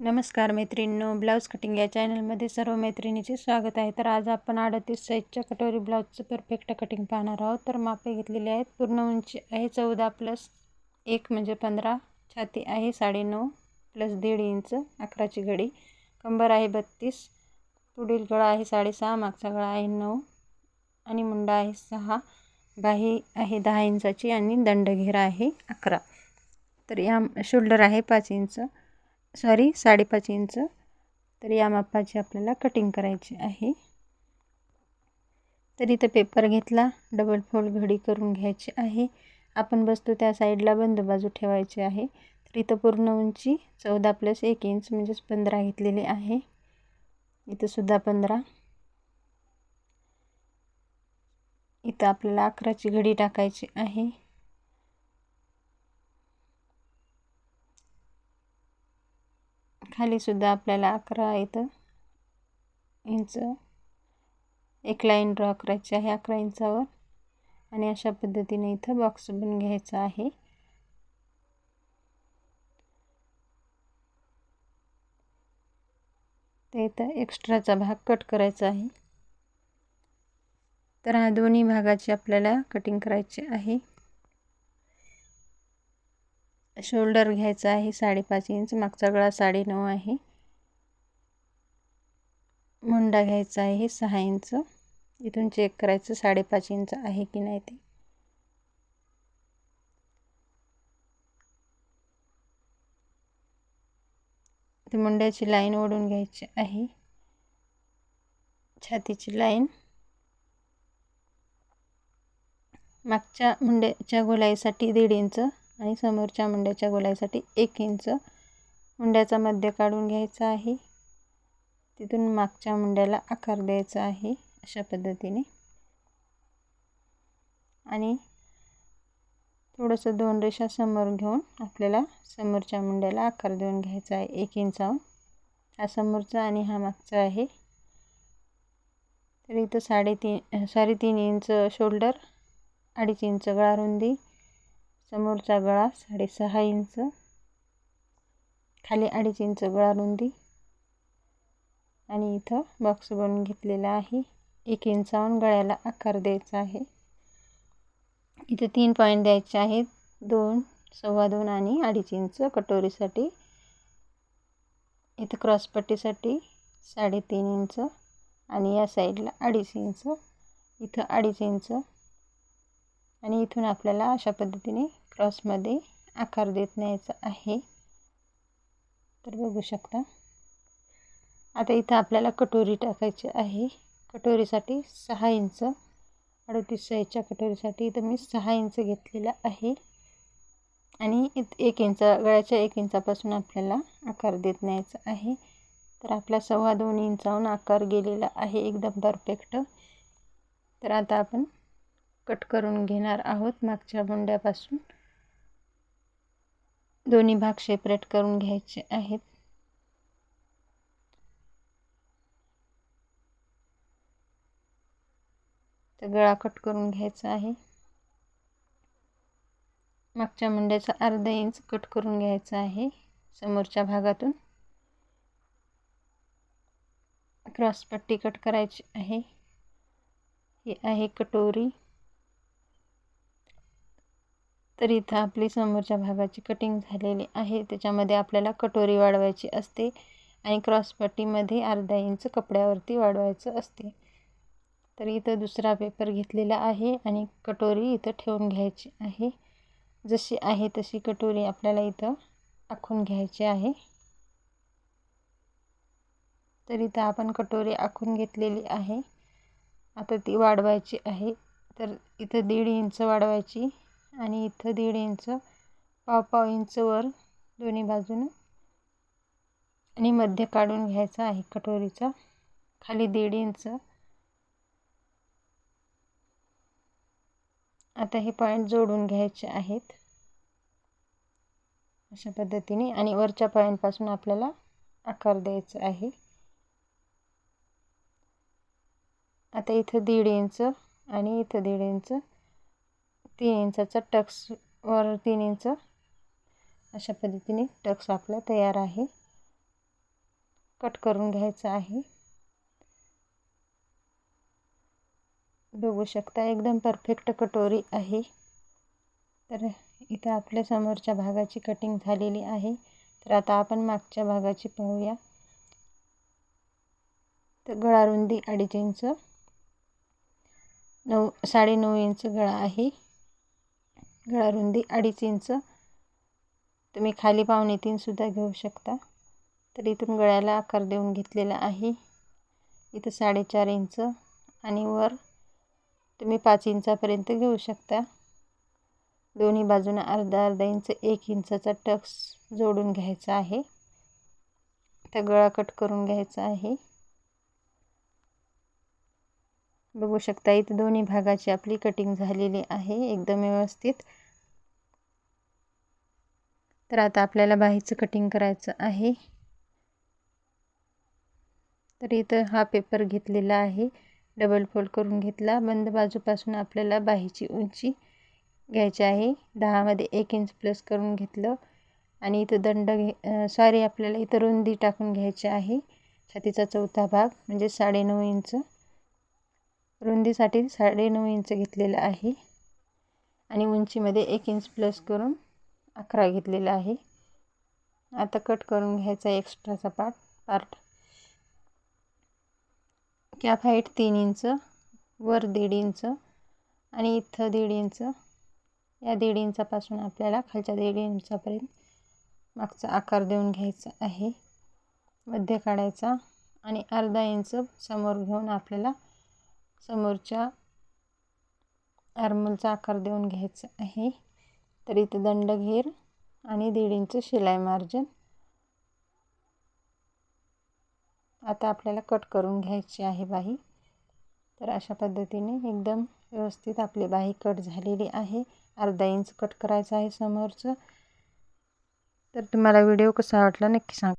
नमस्कार मैत्रिणींनो, blouse cutting या चॅनलमध्ये सर्व मैत्रिणींचे स्वागत आहे. तर आज आपण 38 साईजच्या कटोरी ब्लाऊजचं परफेक्ट कटिंग पाहणार आहोत. तर मापे घेतलेले आहेत. पूर्ण उंची आहे 14+1 म्हणजे 15, छाती आहे 9.5 + 1.5 इंच, 11ची घडी, कंबर आहे 32, पुढील गळा आहे 6.5, मागचा गळा आहे 9 आणि मुंडा आहे 6, बाही आहे 10 इंचाची आणि दंडघेरा आहे 11. तर या शोल्डर आहे 5 इंच, 5.5 इंच. तर या मापाची आपल्याला कटिंग करायची आहे. तर इथं पेपर घेतला, डबल फोल्ड घडी करून घ्यायची आहे. आपण बसतो त्या साईडला बंद बाजू ठेवायची आहे. तर इथं पूर्ण उंची 14+1 इंच म्हणजेच 15 घेतलेली आहे. इथं सुद्धा 15. इथं आपल्याला 11ची घडी टाकायची आहे. खाली सुद्धा आपल्याला 11 इथं इंच एक लाईन ड्रॉ करायची आहे 11 इंचावर आणि अशा पद्धतीने इथं बॉक्स बनवून घ्यायचा आहे. तर इथं एक्स्ट्राचा भाग कट करायचा आहे. तर हा दोन्ही भागाची आपल्याला कटिंग करायची आहे. शोल्डर घ्यायचा आहे 5.5 इंच, मागचा गळा 9.5 आहे. मुंडा घ्यायचा आहे 6 इंच. इथून चेक करायचं 5.5 इंच आहे की नाही ते. मुंड्याची लाईन ओढून घ्यायची आहे. छातीची लाईन मागच्या मुंड्याच्या गोलाईसाठी 1.5 इंच आणि समोरच्या मुंड्याच्या गोलाईसाठी 1 इंच मुंड्याचा मध्य काढून घ्यायचा आहे. तिथून मागच्या मुंड्याला आकार द्यायचा आहे अशा पद्धतीने आणि थोडंसं 2 रेषा समोर घेऊन आपल्याला समोरच्या मुंड्याला आकार देऊन घ्यायचा आहे 1 इंचावर. हा समोरचा आणि हा मागचा आहे. तर इथं 3.5 इंच शोल्डर, 2.5 इंच गळा रुंदी, समोरचा गळा 6.5 इंच, खाली 2.5 इंच गळा रुंदी आणि इथं बॉक्स बनवून घेतलेला आहे. 1 इंचावरून गळ्याला आकार द्यायचा आहे. इथे 3 पॉईंट द्यायचे आहेत, 2, 2.25 आणि 2.5 इंच कटोरीसाठी. इथं क्रॉसपट्टीसाठी 3.5 इंच आणि या साईडला 2.5 इंच, इथं 2.5 इंच आणि इथून आपल्याला अशा पद्धतीने क्रॉसमध्ये आकार देत न्यायचा आहे. तर बघू शकता. आता इथं आपल्याला कटोरी टाकायची आहे. कटोरीसाठी 6 इंच, 38 साईजच्या कटोरीसाठी इथं मी 6 इंच घेतलेला आहे आणि 1 इंच गळ्याच्या 1 इंचापासून आपल्याला आकार देत न्यायचा आहे. तर आपला 2.25 इंचावरून आकार गेलेला आहे एकदम परफेक्ट. तर आता आपण कट करून घेणार आहोत. मागच्या मुंड्यापासून दोन्ही भाग सेपरेट करून घ्यायचे आहेत. तर गळा कट करून घ्यायचा आहे. मागच्या मुंड्याचा अर्धा इंच कट करून घ्यायचा आहे समोरच्या भागातून. क्रॉसपट्टी कट करायची आहे. ही आहे कटोरी. तर इथं आपली समोरच्या भागाची कटिंग झालेली आहे. त्याच्यामध्ये आपल्याला कटोरी वाढवायची असते आणि क्रॉसपट्टीमध्ये अर्धा इंच कपड्यावरती वाढवायचं असते. तर इथं दुसरा पेपर घेतलेला आहे आणि कटोरी इथं ठेवून घ्यायची आहे. जशी आहे तशी कटोरी आपल्याला इथं आखून घ्यायची आहे. तर इथं आपण कटोरी आखून घेतलेली आहे. आता ती वाढवायची आहे. तर इथं 1.5 इंच वाढवायची आणि इथं 1.5 इंच, पाव इंच वर दोन्ही बाजूने आणि मध्य काढून घ्यायचा आहे कटोरीचा. खाली 1.5 इंच. आता हे पॉईंट जोडून घ्यायचे आहेत अशा पद्धतीने आणि वरच्या पॉईंटपासून आपल्याला आकार द्यायचा आहे. आता इथं 1.5 इंच आणि इथं 1.5 इंच, 3 इंचाचा टक्स वर 3 इंच अशा पद्धतीने टक्स आपला तयार आहे. कट करून घ्यायचं आहे। बघू शकता एकदम परफेक्ट कटोरी आहे। तर इथे आपल्या समोरच्या भागाची कटिंग झालेली आहे। तर आता आपण मागच्या भागाची पाहूया। तर गळा रुंदी 2.5 इंच, 9.5 इंच गळा आहे। गळा रुंदी 2.5 इंच, तुम्ही खाली 2.25 सुद्धा घेऊ शकता। तर इथून गळ्याला आकार देऊन घेतलेला आहे। इथं 4.5 इंच आणि वर तुम्ही 5 इंचापर्यंत घेऊ शकता। दोन्ही बाजूने अर्धा इंच 1 इंचाचा टक्स जोडून घ्यायचा आहे। तर गळा कट करून घ्यायचा आहे। बघू शकता इथे दोन्ही भागाची आपली कटिंग झालेली आहे एकदम व्यवस्थित। तर आता आपल्याला बाहीचं कटिंग करायचं आहे। तर इथं हा पेपर घेतलेला आहे, डबल फोल्ड करून घेतला। बंद बाजूपासून आपल्याला बाहीची उंची घ्यायची आहे। 10 मध्ये 1 इंच प्लस करून घेतलं आणि इथं आपल्याला इथं रुंदी टाकून घ्यायची आहे। छातीचा चौथा भाग म्हणजे 9.5 इंच, रुंदीसाठी 9.5 इंच घेतलेला आहे आणि उंचीमध्ये 1 इंच प्लस करून 11 घेतलेला आहे। आता कट करून घ्यायचा एक्स्ट्राचा पार्ट। कॅप हाईट 3 इंच, वर 1.5 इंच आणि इथं 1.5 इंच। या 1.5 इंचापासून आपल्याला खालच्या 1.5 इंचापर्यंत मागचा आकार देऊन घ्यायचा आहे। मध्य काढायचा आणि अर्धा इंच समोर घेऊन आपल्याला समोरच्या आर्मलचा आकार देऊन घ्यायचा आहे। तर इथं दंड घेर आणि 1.5 इंच शिलाई मार्जिन। आता आपल्याला कट करून घ्यायची आहे बाही। तर अशा पद्धतीने एकदम व्यवस्थित आपली बाही कट झालेली आहे। अर्धा इंच कट करायचं आहे समोरचं। तर तुम्हाला व्हिडिओ कसा वाटला नक्की सांगा।